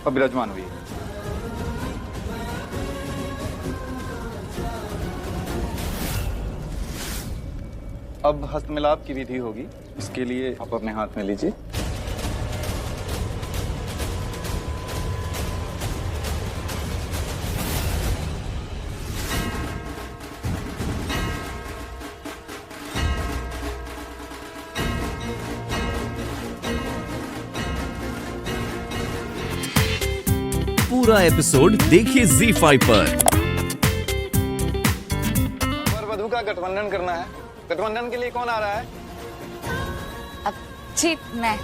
अब विराजमान हुई। अब हस्तमिलाप की विधि होगी, इसके लिए आप अपने हाथ में लीजिए। पूरा एपिसोड देखिए ZEE5 पर। वर वधू का गठबंधन करना है। गठबंधन के लिए कौन आ रहा है? अब जी मैं।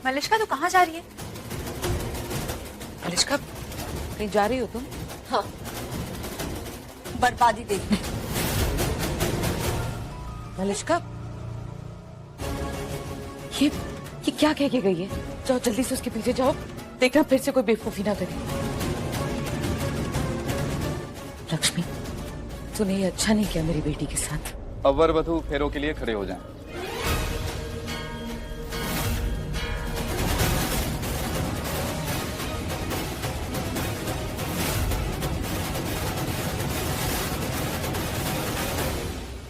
मलिष्का तू कहाँ जा रही है? मलिष्का कहीं जा रही हो तुम? हाँ, बर्बादी देखने। मलिष्का ये क्या कह के गई है? जाओ जल्दी से उसके पीछे जाओ, देखना फिर से कोई बेवकूफी ना करे। लक्ष्मी तूने ये अच्छा नहीं किया मेरी बेटी के साथ। अब वर वधू फेरों के लिए खड़े हो जाएं।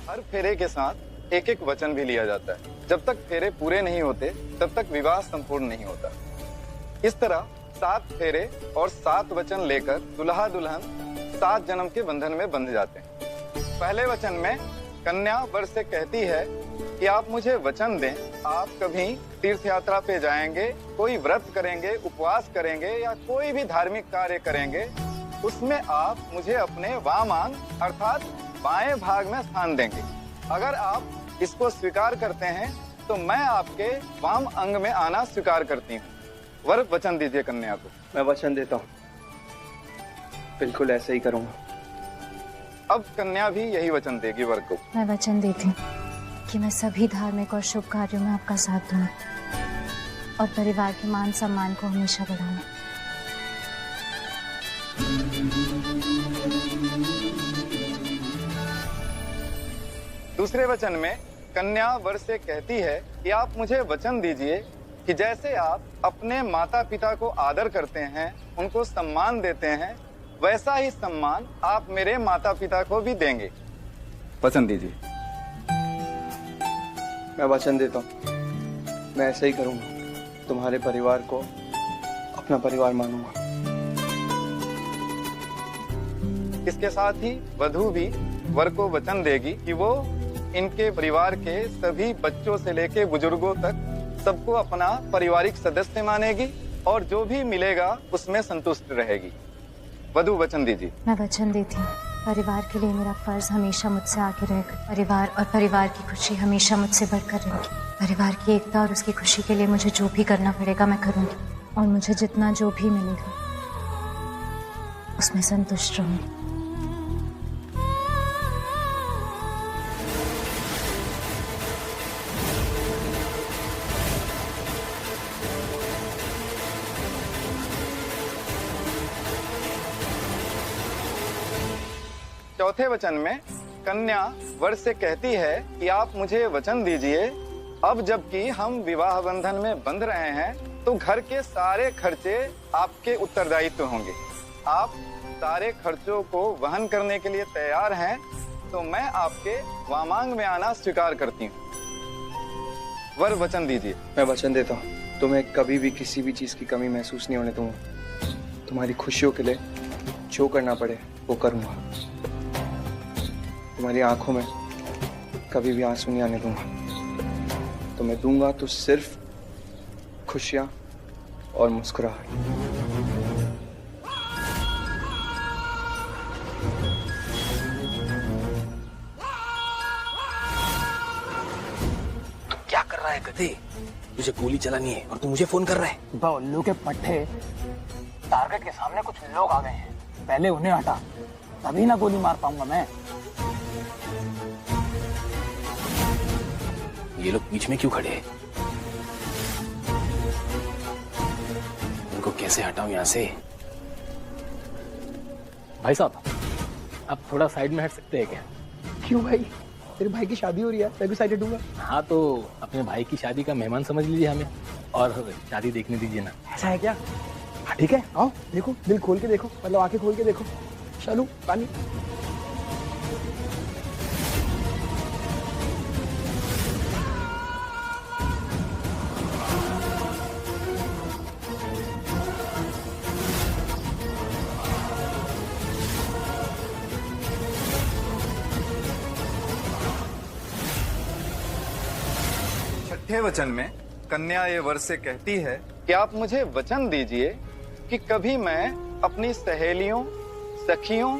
हर फेरे के साथ एक एक वचन भी लिया जाता है। जब तक फेरे पूरे नहीं होते तब तक विवाह संपूर्ण नहीं होता। इस तरह 7 फेरे और 7 वचन लेकर दुल्हा दुल्हन 7 जन्म के बंधन में बंध जाते हैं। पहले वचन में कन्या वर से कहती है कि आप मुझे वचन दें, आप कभी तीर्थ यात्रा पे जाएंगे, कोई व्रत करेंगे, उपवास करेंगे या कोई भी धार्मिक कार्य करेंगे, उसमें आप मुझे अपने वाम अंग अर्थात बाएं भाग में स्थान देंगे। अगर आप इसको स्वीकार करते हैं तो मैं आपके वाम अंग में आना स्वीकार करती हूँ। वर वचन दीजिए कन्या को। मैं वचन देता हूँ, बिल्कुल ऐसे ही करूँगा। अब कन्या भी यही वचन देगी वर को। मैं वचन देती हूँ कि मैं सभी धार्मिक और शुभ कार्यों में आपका साथ दूंगी और परिवार के मान सम्मान को हमेशा बढ़ाऊंगी। दूसरे वचन में कन्या वर से कहती है कि आप मुझे वचन दीजिए कि जैसे आप अपने माता पिता को आदर करते हैं, उनको सम्मान देते हैं, वैसा ही सम्मान आप मेरे माता पिता को भी देंगे। वचन दीजिए। मैं वचन देता हूँ, मैं ऐसे ही करूँगा। तुम्हारे परिवार को अपना परिवार मानूंगा। इसके साथ ही वधू भी वर को वचन देगी कि वो इनके परिवार के सभी बच्चों से लेके बुजुर्गों तक सबको अपना पारिवारिक सदस्य मानेगी और जो भी मिलेगा उसमें संतुष्ट रहेगी। वधू वचन दीजिए। मैं वचन देती हूँ, परिवार के लिए मेरा फर्ज हमेशा मुझसे आगे रहेगा। परिवार और परिवार की खुशी हमेशा मुझसे बढ़कर रहेगी। परिवार की एकता और उसकी खुशी के लिए मुझे जो भी करना पड़ेगा मैं करूँगी और मुझे जितना जो भी मिलेगा उसमें संतुष्ट रहूँगी। चौथे वचन में कन्या वर से कहती है कि आप मुझे वचन दीजिए, अब जबकि हम विवाह बंधन में बंध रहे हैं तो घर के सारे खर्चे आपके उत्तरदायित्व होंगे। आप सारे खर्चों को वहन करने के लिए तैयार हैं तो मैं आपके वामांग में आना स्वीकार करती हूँ। वर वचन दीजिए। मैं वचन देता हूँ, तुम्हें कभी भी किसी भी चीज़ की कमी महसूस नहीं होने दूंगा। तुम्हारी खुशियों के लिए जो करना पड़े वो करूँगा। तुम्हारी आंखों में कभी भी आंसू नहीं आने दूंगा। तो मैं दूंगा तो सिर्फ खुशियां और मुस्कुराहट। क्या कर रहा है गधे? तुझे गोली चलानी है और तू मुझे फोन कर रहा है? उल्लू के पट्टे, टारगेट के सामने कुछ लोग आ गए हैं, पहले उन्हें हटा, तभी ना गोली मार पाऊंगा मैं। ये लोग बीच में क्यों खड़े हैं? इनको कैसे हटाऊं यहाँ से? भाई साहब, आप थोड़ा साइड में हट सकते हैं क्या? क्यों भाई? तेरे भाई की शादी हो रही है, मैं भी साइड दूंगा। हाँ, तो अपने भाई की शादी का मेहमान समझ लीजिए हमें, और शादी देखने दीजिए ना। ऐसा है क्या? हाँ ठीक है, आओ देखो, दिल खोल के देखो, मतलब आंखें खोल के देखो। चलो पानी। छठे वचन में कन्या ये वर से कहती है कि आप मुझे वचन दीजिए कि कभी मैं अपनी सहेलियों, सखियों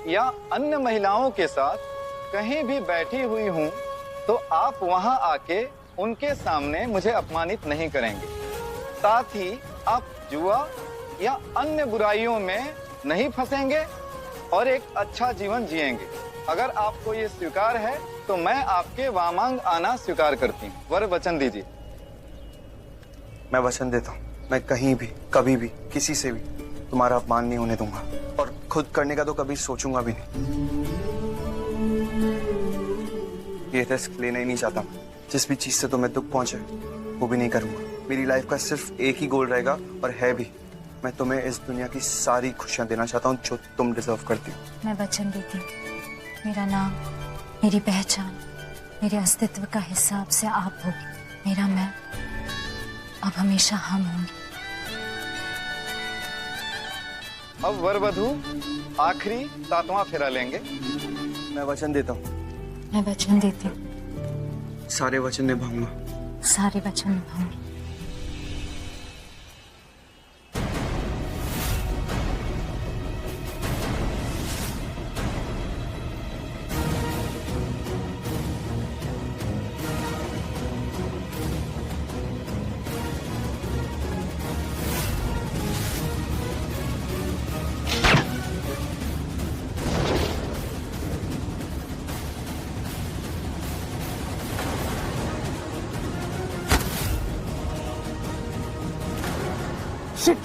या अन्य महिलाओं के साथ कहीं भी बैठी हुई हूँ तो आप वहां आके उनके सामने मुझे अपमानित नहीं करेंगे। साथ ही आप जुआ या अन्य बुराइयों में नहीं फंसेंगे और एक अच्छा जीवन जिएंगे। अगर आपको ये स्वीकार है तो मैं आपके वामांग आना स्वीकार करती हूँ। वर वचन दीजिए। मैं वचन देता हूँ, मैं कहीं भी, कभी भी, किसी से भी तुम्हारा अपमान नहीं होने दूंगा, और खुद करने का तो कभी सोचूंगा भी नहीं। ये रिस्क लेना ही नहीं चाहता। जिस भी चीज से तुम्हें दुख पहुंचे वो भी नहीं करूंगा। मेरी लाइफ का सिर्फ एक ही गोल रहेगा, और है भी, मैं तुम्हें इस दुनिया की सारी खुशियां देना चाहता हूँ जो तुम डिजर्व करती हो। मैं वचन देती हूँ, मेरा नाम, मेरी पहचान, मेरे अस्तित्व का हिस्सा अब से आप होगी। मेरा मैं अब हमेशा हम होंगे। अब वर वधू आखिरी 7वां फेरा लेंगे। मैं वचन देता हूँ, मैं वचन देती हूँ, सारे वचन निभाऊंगा। सारे वचन निभाऊंगी। शिट!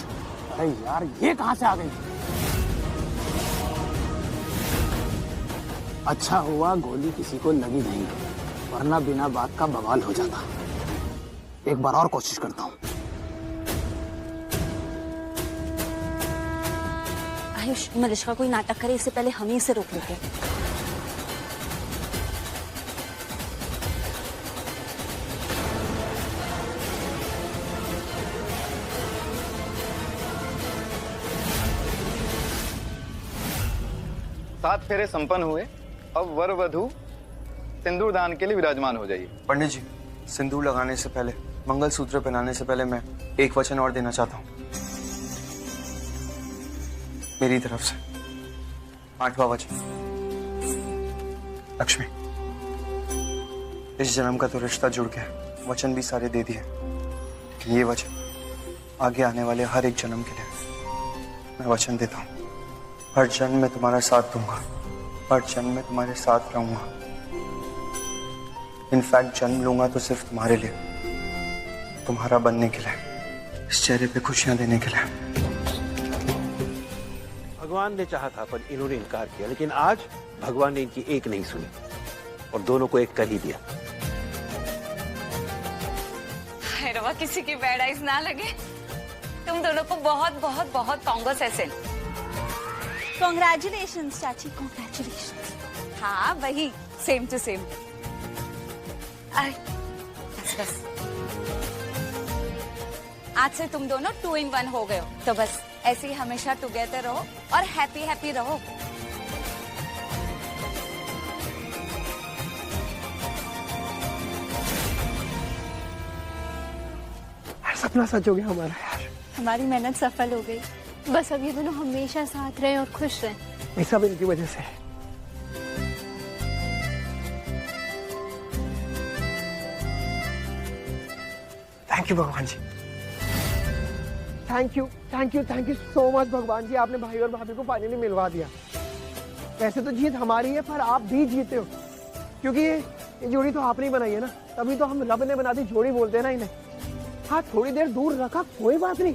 अरे यार, ये कहां से आ गई? अच्छा हुआ गोली किसी को लगी नहीं, वरना बिना बात का बवाल हो जाता। एक बार और कोशिश करता हूँ। आयुष, मलिश्का कोई नाटक करे इससे पहले हम ही इसे रोक लेते हैं। सात फेरे संपन्न हुए। अब वर वधू सिंदूर दान के लिए विराजमान हो जाइए। पंडित जी, सिंदूर लगाने से पहले, मंगलसूत्र पहनाने से पहले मैं एक वचन और देना चाहता हूँ मेरी तरफ से। 8वां वचन। लक्ष्मी, इस जन्म का तो रिश्ता जुड़ गया, वचन भी सारे दे दिए, लेकिन ये वचन आगे आने वाले हर एक जन्म के लिए मैं वचन देता हूँ। हर जन्म में तुम्हारा साथ दूंगा, हर जन्म में तुम्हारे साथ रहूंगा। इनफैक्ट जन्म लूंगा तो सिर्फ तुम्हारे लिए, तुम्हारा बनने के लिए, इस चेहरे पे खुशियां देने के लिए। भगवान ने चाहा था पर इन्होंने इनकार किया, लेकिन आज भगवान ने इनकी एक नहीं सुनी और दोनों को एक कर ही दिया। रवा, किसी की बैड आइज ना लगे। तुम दोनों को बहुत बहुत बहुत कांग्रेस एसेन। कॉन्ग्रेचुलेशंस चाची, कॉन्ग्रेचुलेशंस। हाँ वही, सेम टू सेम। अरे बस बस, आज से तुम दोनों 2 in 1 हो गए हो, तो बस ऐसे ही हमेशा टुगेदर रहो और हैप्पी हैप्पी रहो। सपना सच हो गया हमारा यार। हमारी मेहनत सफल हो गई। बस अब ये दोनों हमेशा साथ रहे और खुश रहे। ये सब इनकी वजह से है। थैंक यू भगवान जी, थैंक यू सो मच भगवान जी। आपने भाई और भाभी को फाइनली मिलवा दिया। वैसे तो जीत हमारी है, पर आप भी जीते हो, क्योंकि ये जोड़ी तो आपने ही बनाई है ना, तभी तो हम रब ने बना दी जोड़ी बोलते हैं ना इन्हें। हाँ थोड़ी देर दूर रखा कोई बात नहीं,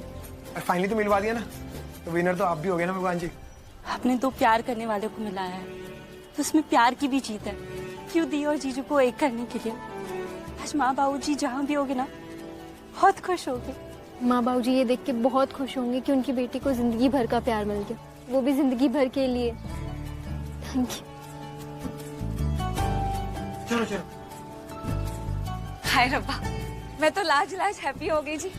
फाइनली तो मिलवा दिया ना, तो विनर तो आप भी हो गए ना भगवान जी। आपने दो प्यार करने वालों को मिलाया है तो उसमें प्यार की भी जीत है। क्यों दी और जीजू को एक करने के लिए। आज माँ बाबू जी जहाँ भी होगे ना बहुत खुश होंगे। माँ बाबू जी ये देख के बहुत खुश होंगे कि उनकी बेटी को जिंदगी भर का प्यार मिल गया, वो भी जिंदगी भर के लिए। Thank you. चलो चलो। हाय रब्बा, मैं तो लाज हैप्पी हो गई जी।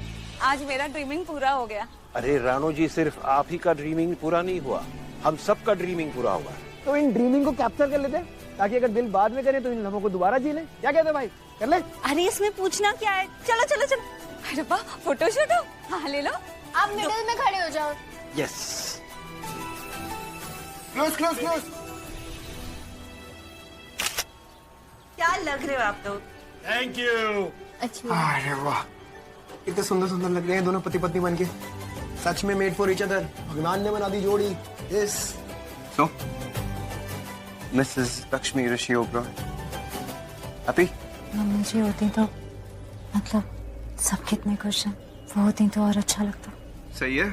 आज मेरा ड्रीमिंग पूरा हो गया। अरे रानो जी, सिर्फ आप ही का ड्रीमिंग पूरा नहीं हुआ, हम सब का ड्रीमिंग पूरा हुआ। तो इन ड्रीमिंग को कैप्चर कर लेते हैं ताकि अगर दिल बाद में करें तो इन लम्हों को दोबारा जी लें। क्या कहते हैं भाई, कर ले? अरे इसमें पूछना क्या है, चलो चलो चलो। हाय रब्बा, फोटोशूट हो? हाँ ले लो। आप मिडिल में खड़े हो जाओ। यस। Close close close. क्या लग रहे हो आप लोग? Thank you. अच्छा। अरे वाह, कितने सुंदर सुंदर लग रहे हैं दोनों पति पत्नी बनके। सच में मेड फॉर ईच अदर, भगवान ने बना दी जोड़ी। Yes. So, Mrs. Lakshmi Rishi Oberoi. Happy? Mummy ji होती तो मतलब सब कितने खुश हैं, वो होती तो और अच्छा लगता। सही है।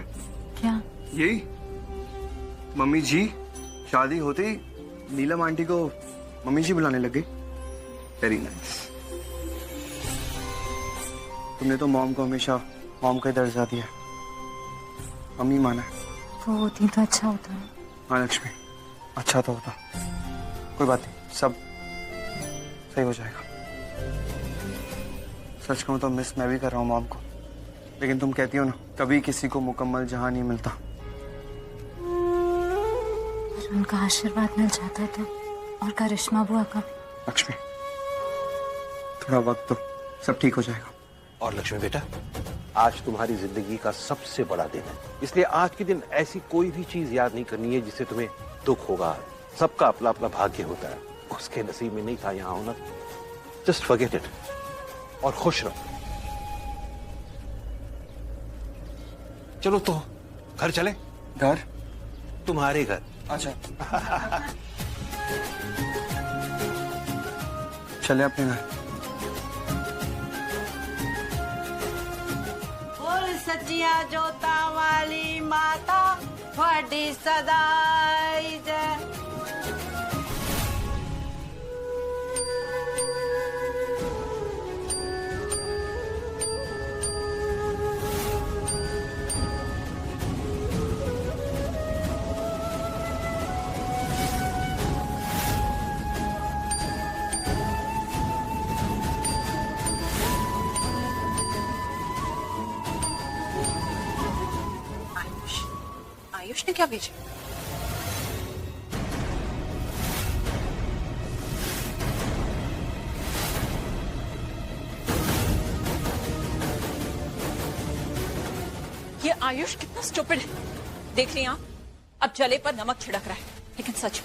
क्या? यही मम्मी जी शादी होते ही नीलम आंटी को मम्मी जी बुलाने लग गई। Very nice. तुमने तो मॉम को हमेशा मॉम का दर्जा दिया, मम्मी माना है। वो होती तो अच्छा होता है। हाँ लक्ष्मी, अच्छा तो होता। कोई बात नहीं, सब सही हो जाएगा। सच कहूं तो मिस मैं भी कर रहा हूँ मॉम को, लेकिन तुम कहती हो ना कभी किसी को मुकम्मल जहां नहीं मिलता। उनका आशीर्वाद मिल जाता था और करिश्मा बुआ का। लक्ष्मी थोड़ा वक्त तो सब ठीक हो जाएगा। और लक्ष्मी बेटा, आज तुम्हारी जिंदगी का सबसे बड़ा दिन है, इसलिए आज के दिन ऐसी कोई भी चीज याद नहीं करनी है जिससे तुम्हें दुख होगा। सबका अपना अपना भाग्य होता है, उसके नसीब में नहीं था यहाँ होना। जस्ट फॉरगेट इट और खुश रहो। चलो तो घर चले। घर? तुम्हारे घर। अच्छा चले अपने घर। बोल सचिया जोता वाली माता थोड़ी सदाई जय। आयुष ने क्या भेजा? ये आयुष कितना स्टूपिड है। देख रही आप, अब जले पर नमक छिड़क रहा है, लेकिन सच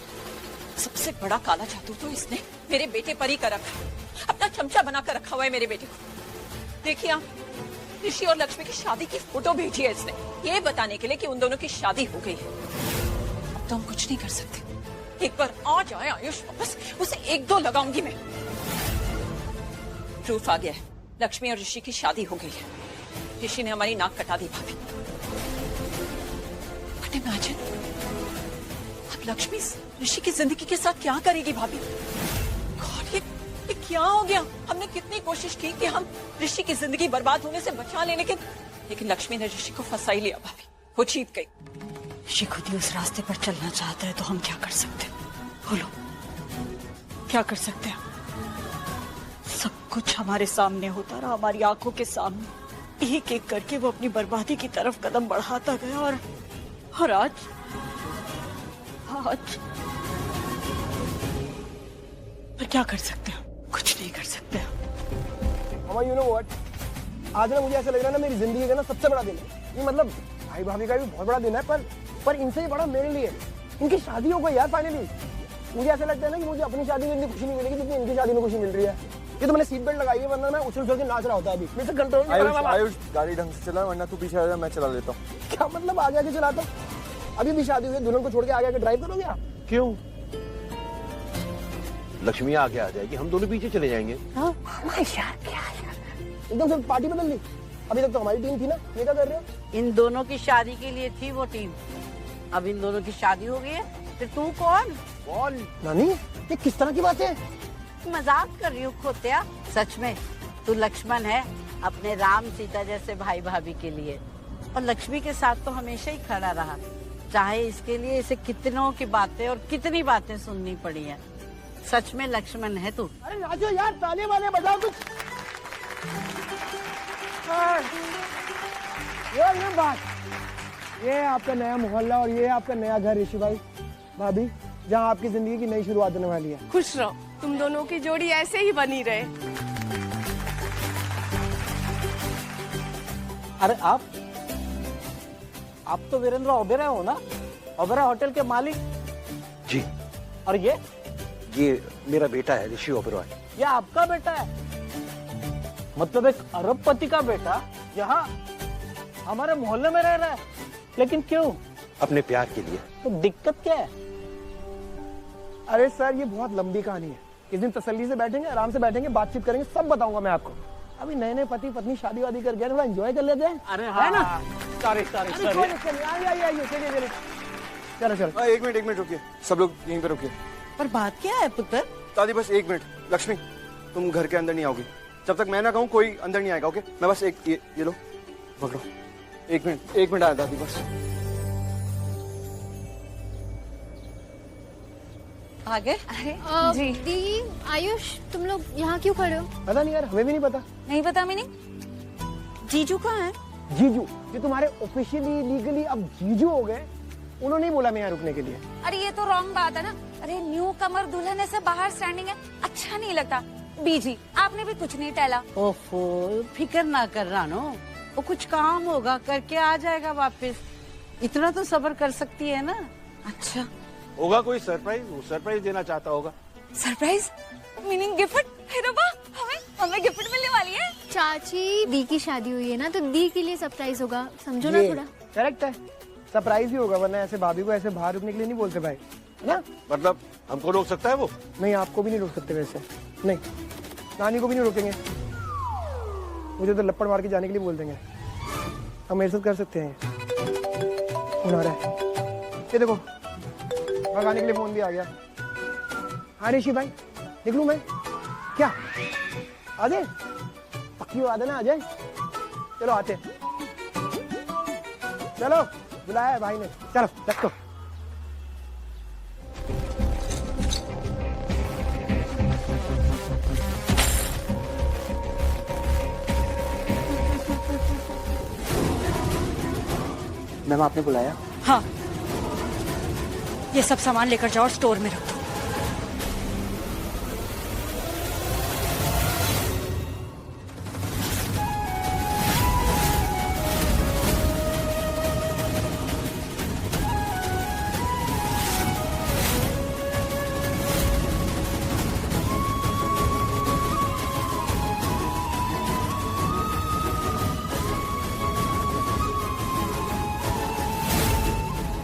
सबसे बड़ा काला जादू तो इसने मेरे बेटे पर ही कर रखा है। अपना चमचा बनाकर रखा हुआ है मेरे बेटे को। देखिए आप, ऋषि और लक्ष्मी की शादी की फोटो भेजी है इसने, ये बताने के लिए कि उन दोनों की शादी हो गई है। अब तो हम कुछ नहीं कर सकते। एक बार आ जाए आयुष वापस, उसे एक दो लगाऊंगी मैं। प्रूफ आ गया है, लक्ष्मी और ऋषि की शादी हो गई है। ऋषि ने हमारी नाक कटा दी भाभी। बट इमेजिन, अब लक्ष्मी ऋषि की जिंदगी के साथ क्या करेगी भाभी? गॉड, ये क्या हो गया? हमने कितनी कोशिश की कि हम ऋषि की जिंदगी बर्बाद होने से बचा ले, लेकिन लक्ष्मी ने ऋषि को फंसा ही लिया भाभी। वो जीत गई। ऋषि खुद ही उस रास्ते पर चलना चाहता है तो हम क्या कर सकते हैं? बोलो, क्या कर सकते हैं? सब कुछ हमारे सामने होता रहा, हमारी आंखों के सामने। एक एक करके वो अपनी बर्बादी की तरफ कदम बढ़ाता गया और आज पर क्या कर सकते हैं? कुछ नहीं कर सकते। मामा यू नो व्हाट, आज ना मुझे ऐसा लग रहा है ना मेरी जिंदगी का ना सबसे बड़ा दिन है ये। मतलब भाई भाभी का भी बहुत बड़ा दिन है, पर इनसे ही बड़ा मेरे लिए। इनकी शादी हो गई यार फाइनली। मुझे ऐसा लगता है ना कि मुझे अपनी शादी में इतनी खुशी नहीं मिलेगी जितनी इनकी शादी में खुशी मिल रही है। ये तो मैंने सीट बेल्ट लगाई है, वरना मैं उछल उछल के नाच रहा होता अभी। मेरे से कंट्रोल नहीं कर रहा। आयुष गाड़ी ढंग से चला, वरना तू पीछे आ जा, मैं चला लेता हूँ। क्या मतलब आगे आगे चलाता? अभी भी शादी हुई, दुल्हन को छोड़ के आगे आगे ड्राइव करोगे आप? क्यों? लक्ष्मी आगे आ जाएगी, हम दोनों पीछे चले जाएंगे। हाँ यार क्या यार, एकदम से पार्टी बदल दी। अभी तक तो हमारी टीम थी ना, ये क्या कर रहे हो? इन दोनों की शादी के लिए थी वो टीम, अब इन दोनों की शादी हो गई है, फिर तू कौन? कौन? नानी ये किस तरह की बात है? मजाक कर रही हूँ खोतिया, सच में तू लक्ष्मण है अपने राम सीता जैसे भाई भाभी के लिए, और लक्ष्मी के साथ तो हमेशा ही खड़ा रहा, चाहे इसके लिए इसे कितनों की बातें और कितनी बातें सुननी पड़ी है। सच में लक्ष्मण है तू। अरे राजू यार, ताले वाले बजाओ कुछ। ये बात, ये आपका नया मोहल्ला और ये आपका नया घर ऋषि भाई भाभी, जहाँ आपकी जिंदगी की नई शुरुआत होने वाली है। खुश रहो, तुम दोनों की जोड़ी ऐसे ही बनी रहे। अरे आप तो वीरेंद्र ओबेरॉय हो ना, ओबेरॉय होटल के मालिक? जी। और ये मेरा बेटा है ऋषि ओबेरॉय। ये आपका बेटा है? मतलब एक अरबपति का बेटा यहाँ हमारे मोहल्ले में रह रहा है, लेकिन क्यों? अपने प्यार के लिए। तो दिक्कत क्या है? अरे सर ये बहुत लंबी कहानी है, किस दिन तसल्ली से बैठेंगे, आराम से बैठेंगे, बातचीत करेंगे, सब बताऊंगा मैं आपको। अभी नए नए पति पत्नी शादी वादी कर गए, थोड़ा एंजॉय कर लेते हैं। अरे हाँ, है ना? सॉरी चलो चलो। एक मिनट रुकिए, सब लोग यहीं पे रुकिए। पर बात क्या है पुत्र? दादी बस एक मिनट, लक्ष्मी तुम घर के अंदर नहीं आओगी जब तक मैं ना कहूँ, कोई अंदर नहीं आएगा। ओके, मैं बस एक ये लो पकड़ो, एक मिनट आया दादी बस। आगे? जी दी, आयुष तुम लोग यहाँ क्यों खड़े हो? पता नहीं यार, हमें भी नहीं पता। नहीं पता मीनी? जीजू कहाँ है? जीजू जो तुम्हारे ऑफिशियली लीगली अब जीजू हो गए, उन्होंने ही बोला मैं यहाँ रुकने के लिए। अरे ये तो रॉन्ग बात है ना। अरे न्यू कमर दुल्हन ऐसे बाहर स्टैंडिंग है, अच्छा नहीं लगता। बीजी आपने भी कुछ नहीं टहला। ओफो, फिक्र ना कर रानो, वो कुछ काम होगा करके आ जाएगा वापस, इतना तो सब्र कर सकती है ना। अच्छा होगा कोई सरप्राइज, वो सरप्राइज देना चाहता होगा। Surprise meaning gift? हमें गिफ्ट मिलने वाली है। चाची दी की शादी हुई है ना, तो दी के लिए सरप्राइज होगा, समझो ना थोड़ा। करेक्ट है, सरप्राइज ही होगा, वरना ऐसे भाभी को ऐसे बाहर रुकने के लिए नहीं बोलते भाई, है ना? मतलब हमको रोक सकता है वो? नहीं, आपको भी नहीं रोक सकते वैसे, नहीं नानी को भी नहीं रोकेंगे, मुझे तो लपड़ मार के जाने के लिए बोल देंगे। हम मेरे साथ कर सकते हैं। फोन आ रहा है, ये देखो भगाने के लिए फोन भी आ गया। हाँ ऋषि भाई, निकलूं मैं क्या? आ जाए, पक्की बात है ना, आ जाए। चलो आते, चलो बुलाया है भाई ने, चलो रखो। मैम आपने बुलाया? हाँ, ये सब सामान लेकर जाओ, स्टोर में रख दो।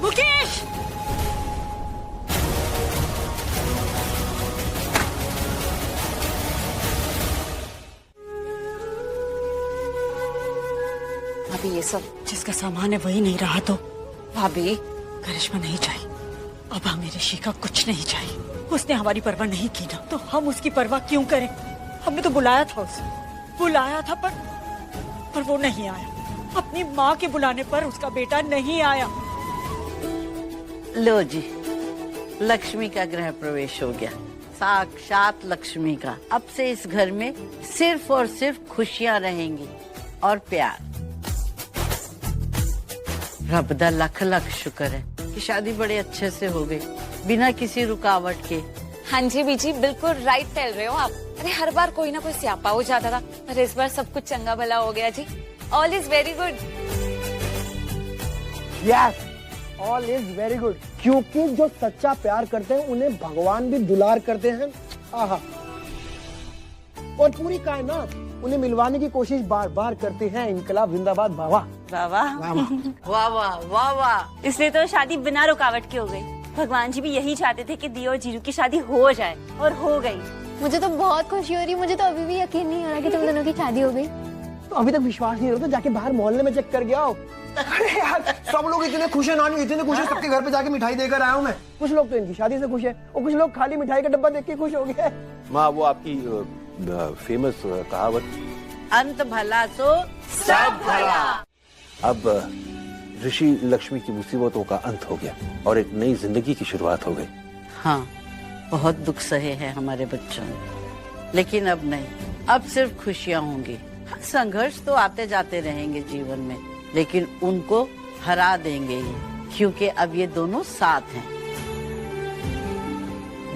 मुकेश! भाभी ये सब जिसका सामान है वही नहीं रहा तो? भाभी करिश्मा नहीं चाहिए, अब हमें ऋषि का कुछ नहीं चाहिए। उसने हमारी परवाह नहीं की ना, तो हम उसकी परवाह क्यों करें? हमने तो बुलाया था उसे, बुलाया था पर वो नहीं आया। अपनी माँ के बुलाने पर उसका बेटा नहीं आया। लो जी, लक्ष्मी का गृह प्रवेश हो गया, साक्षात लक्ष्मी का। अब से इस घर में सिर्फ और सिर्फ खुशियां रहेंगी और प्यार। रब दा लख लख शुक्र है कि शादी बड़े अच्छे से हो गई, बिना किसी रुकावट के। हाँ जी बीजी, बिल्कुल राइट टहल रहे हो आप। अरे हर बार कोई ना कोई स्यापा हो जाता था, पर इस बार सब कुछ चंगा भला हो गया जी। All is very good. Yes, all is very good, क्योंकि जो सच्चा प्यार करते हैं उन्हें भगवान भी दुलार करते हैं। आहा, और पूरी कायनात उन्हें मिलवाने की कोशिश बार बार करती है। इनकलाब जिंदाबाद, वाह वाह वाह वाह वाह वाह वाह वाह। इसलिए तो शादी बिना रुकावट की हो गई। भगवान जी भी यही चाहते थे कि दी और जीजू की शादी हो जाए, और हो गई। मुझे तो बहुत खुशी हो रही है। मुझे तो अभी भी यकीन नहीं हो रहा कि तुम दोनों की शादी हो गई। तो अभी तक विश्वास नहीं हो रहा, तो जाके बाहर मोहल्ले में चेक कर के आओ। अरे यार, सब लोग इतने खुश है, नानी इतने खुश है, सबके घर पे जाके मिठाई देकर आया हूँ मैं। कुछ लोग तो इनकी शादी से खुश है और कुछ लोग खाली मिठाई का डब्बा देख के खुश हो गए। माँ, वो आपकी फेमस कहावत, अंत भला तो सब भला। अब ऋषि लक्ष्मी की मुसीबतों का अंत हो गया और एक नई जिंदगी की शुरुआत हो गई। हाँ, बहुत दुख सहे हैं हमारे बच्चों ने, लेकिन अब नहीं, अब सिर्फ खुशियाँ होंगी। संघर्ष तो आते जाते रहेंगे जीवन में, लेकिन उनको हरा देंगे ही, क्योंकि अब ये दोनों साथ हैं।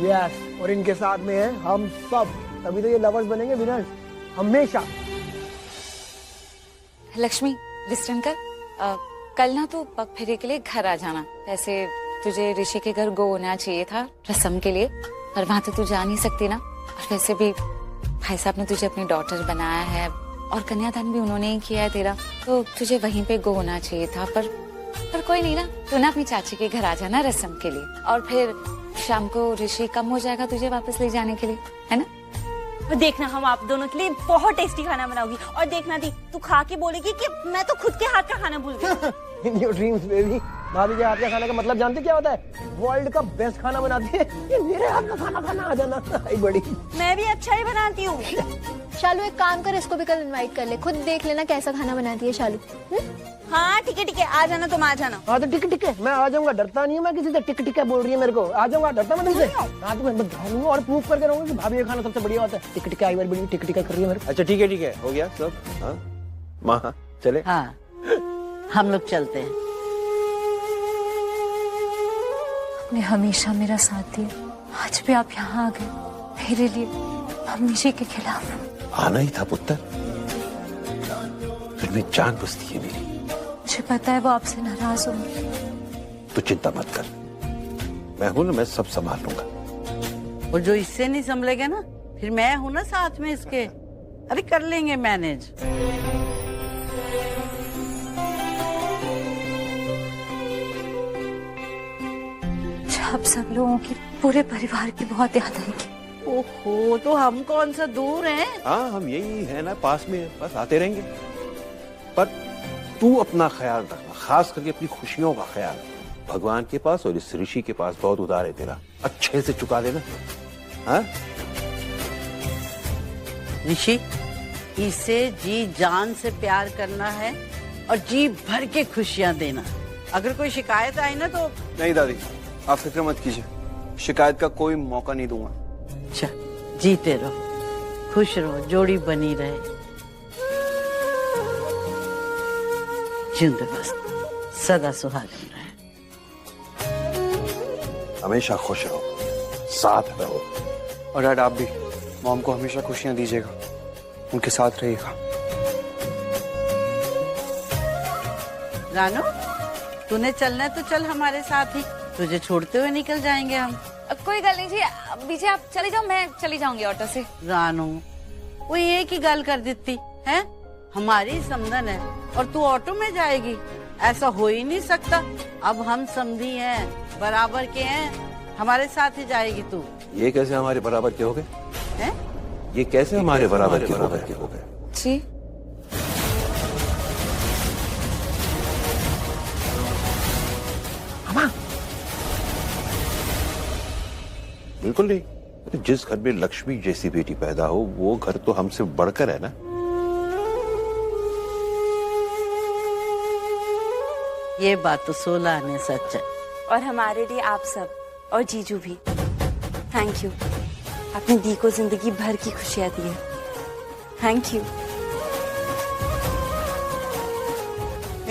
यस, और इनके साथ में है हम सब, तभी तो ये लवर्स बनेंगे विनर्स हमेशा। लक्ष्मी, लिस्टन कर, कल ना तू पग फेरे के लिए घर आ जाना। वैसे तुझे ऋषि के घर गो होना चाहिए था रस्म के लिए, पर वहां तो तू जा नहीं सकती ना। और वैसे भी भाई साहब ने तुझे अपनी डॉटर बनाया है और कन्यादान भी उन्होंने ही किया है तेरा, तो तुझे वहीं पे गो होना चाहिए था। पर कोई नहीं ना, तू ना अपनी चाची के घर आ जाना रस्म के लिए, और फिर शाम को ऋषि कम हो जाएगा तुझे वापस ले जाने के लिए, है ना? और देखना, हम आप दोनों के लिए बहुत टेस्टी खाना बनाऊंगी, और देखना दी, तू खा के बोलेगी कि मैं तो खुद के हाथ का खाना भूल गई। In your dreams baby. भाभी के हाथ का खाना का मतलब जानते क्या होता है? वर्ल्ड का बेस्ट खाना बनाती है। ये मेरे हाथ का खाना खाना आ जाना। आई बड़ी, मैं भी अच्छा ही बनाती हूँ। शालू एक काम कर, इसको भी कल इनवाइट कर ले, खुद देख लेना कैसा खाना बनाती है शालू। हाँ ठीक है, आ जाना, तुम आ जाना। हाँ तो ठीक है, मैं आ जाऊंगा, डरता नहीं हूँ मैं किसी से। टिक बोल रही है मेरे को, आ जाऊंगा, डरता मैं तुमसे। हाँ तो मैं बताऊंगा और प्रूफ करके रहूंगा कि भाभी का खाना सबसे बढ़िया होता है। टिक आई बार बड़ी टिक कर रही है मेरे। अच्छा ठीक है, हो गया सब। हाँ माँ, चले। हाँ, हम लोग चलते हैं। आपने हमेशा मेरा साथ दिया, आज भी आप यहाँ आ गए मेरे लिए मम्मी जी के खिलाफ। आना ही था पुत्र, तुझमें जान बसती है मेरी। मुझे पता है वो आपसे नाराज होंगे। तू चिंता मत कर, मैं हूं ना, मैं सब संभाल लूंगा। और जो इससे नहीं संभलेगा ना, फिर मैं हूं ना साथ में इसके। अरे कर लेंगे मैनेज। आप सब लोगों की, पूरे परिवार की बहुत याद आएगी। ओहो, तो हम कौन सा दूर हैं? हाँ, हम यही है ना, पास में, बस आते रहेंगे। पर तू अपना ख्याल रखना, खास करके अपनी खुशियों का ख्याल। भगवान के पास और इस ऋषि के पास बहुत उधार है तेरा, अच्छे से चुका देना। हाँ ऋषि, इसे जी जान से प्यार करना है और जी भर के खुशियाँ देना। अगर कोई शिकायत आई ना तो। नहीं दादी, आप फिक्र मत कीजिए, शिकायत का कोई मौका नहीं दूंगा। अच्छा, जीते रहो, खुश रहो, जोड़ी बनी रहे, जिंदा बस सदा सुहागन रहे। हमेशा खुश रहो, साथ रहो। और डैड, आप भी मॉम को हमेशा खुशियां दीजिएगा, उनके साथ रहिएगा। रानू, तूने चलना है तो चल हमारे साथ ही, तुझे छोड़ते हुए निकल जाएंगे हम। कोई गल नहीं जी, बीजे आप चली जाओ, मैं चली जाऊंगी ऑटो से। रानू, वो एक ही गल कर देती है, हमारी समधन है और तू ऑटो में जाएगी, ऐसा हो ही नहीं सकता। अब हम समधी हैं, बराबर के हैं, हमारे साथ ही जाएगी तू। ये कैसे हमारे बराबर के हो गए? हैं? ये कैसे हमारे बराबर के हो गए? जी, बिल्कुल नहीं। जिस घर में लक्ष्मी जैसी बेटी पैदा हो, वो घर तो हमसे बढ़कर है ना। ये बात तो 16 आने सच है। और हमारे लिए आप सब और जीजू भी, थैंक यू। आपने दी को जिंदगी भर की खुशियां दी है, थैंक यू।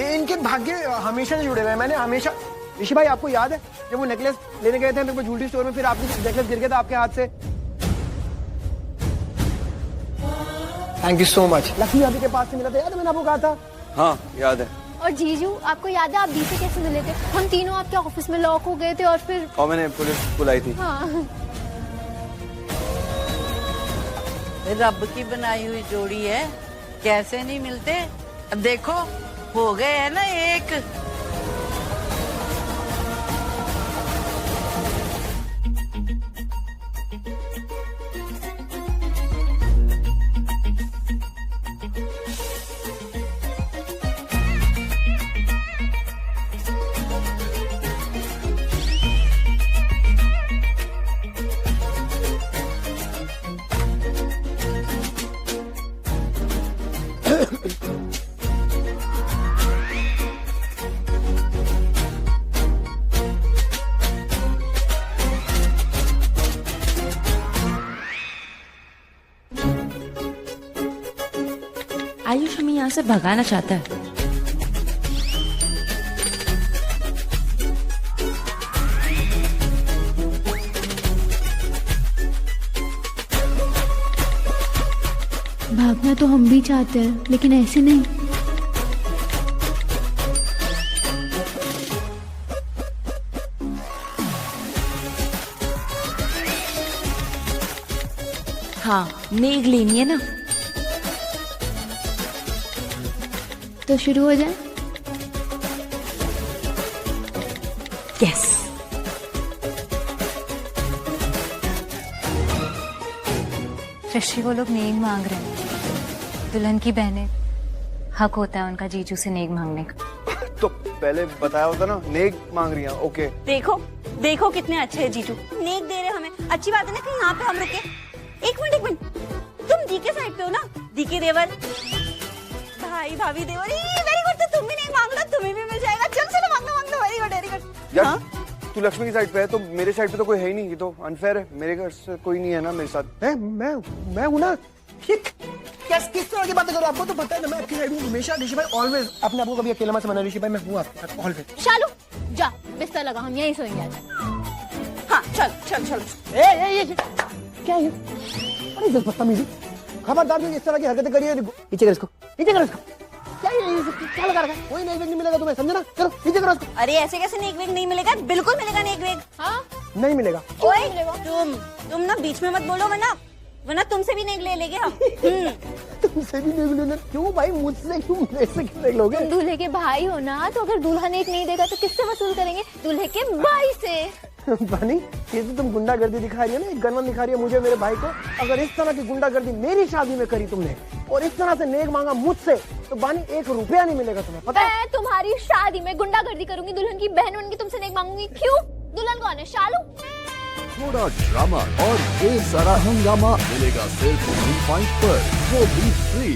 इनके भाग्य हमेशा से जुड़े हुए हैं। मैंने हमेशा, ऋषि भाई आपको याद है जब वो नेकलेस लेने गए थे मेरे को ज्वेलरी स्टोर में, फिर आपकी नेकलेस गिर गया था आपके हाथ से। Thank you so much. Lakshmi भाभी के पास से मिला था, याद है मैंने आपको कहा था? हाँ याद है। और जीजू, आपको याद है आप दी से कैसे मिले थे? हम तीनों आपके ऑफिस में लॉक हो गए थे और फिर और मैंने पुलिस बुलाई थी। हाँ। रब की बनाई हुई जोड़ी है, कैसे नहीं मिलते। अब देखो हो गए है ना एक। यहाँ से भगाना चाहता है। भागना तो हम भी चाहते हैं, लेकिन ऐसे नहीं। हाँ, नेग लेनी है ना, तो शुरू हो जाए। यस। ऋषि वो लोग नेग मांग रहे हैं। दुल्हन की बहनें, हक होता है उनका जीजू से नेग मांगने का। तो पहले बताया होता ना, नेक मांग रही हैं। ओके। देखो देखो कितने अच्छे हैं जीजू, नेक दे रहे हमें। अच्छी बात है ना कि यहाँ पे हम रुके। एक मिनट, तुम दी के साइड पे हो ना? दी के देवर, भाई भाभी देवर, वेरी गुड। तो तुम भी नेक मांग लो, तुम्हें भी मिल जाएगा। चल चलो मांग लो, वेरी गुड वेरी गुड। यार तू लक्ष्मी की साइड पे है तो मेरे साइड पे तो कोई है ही नहीं। ये तो अनफेयर है। मेरे घर से कोई नहीं है ना मेरे साथ। है मैं हूं ना। किस तरह की बातें करो? आपको तो पता है ना मैं आपकी साइड हूं हमेशा। ऋषि भाई ऑलवेज। अपने आपको कभी अकेला मत समझना ऋषि भाई, मैं हूं आपके साथ ऑलवेज। शालू जा, बिस्तर लगा, हम यहीं सोएंगे आज। हाँ चल चल चल। ए क्या है? अरे जब बदतमीजी, खबरदार जो इस तरह की हरकतें करिए। नीचे कर इसको, नीचे कर इसको। क्या लगा रखा है? कोई नेक वेग नहीं मिलेगा तुम्हें, समझे ना? चलो नीचे करो इसको। अरे ऐसे कैसे नेक वेग नहीं मिलेगा? बिल्कुल मिलेगा नेक वेग। हाँ नहीं मिलेगा। ओए तुम ना बीच में मत बोलो, वरना तुमसे भी नेक ले लेंगे हम। तुमसे भी नेक लेना? क्यों भाई, मुझसे क्यों, मेरे से क्यों नेक लोगे? तुम दूल्हे के भाई हो ना, तो अगर दूल्हा नेक नहीं देगा तो किससे वसूल करेंगे? दूल्हे के भाई से। बानी, ये तो तुम गुंडागर्दी दिखा रही है ना, एक गनवन दिखा रही है मुझे, मेरे भाई को। अगर इस तरह की गुंडागर्दी मेरी शादी में करी तुमने और इस तरह से नेक मांगा मुझसे, तो बानी 1 रुपया नहीं मिलेगा तुम्हें, पता है? मैं तुम्हारी शादी में गुंडागर्दी करूंगी, दुल्हन की बहन बनके तुमसे नेक मांगूंगी। क्यों? दुल्हन कौन है? शालू। थोड़ा ड्रामा और ये सारा हंगामा मिलेगा सिर्फ ZEE5 पर, वो भी फ्री।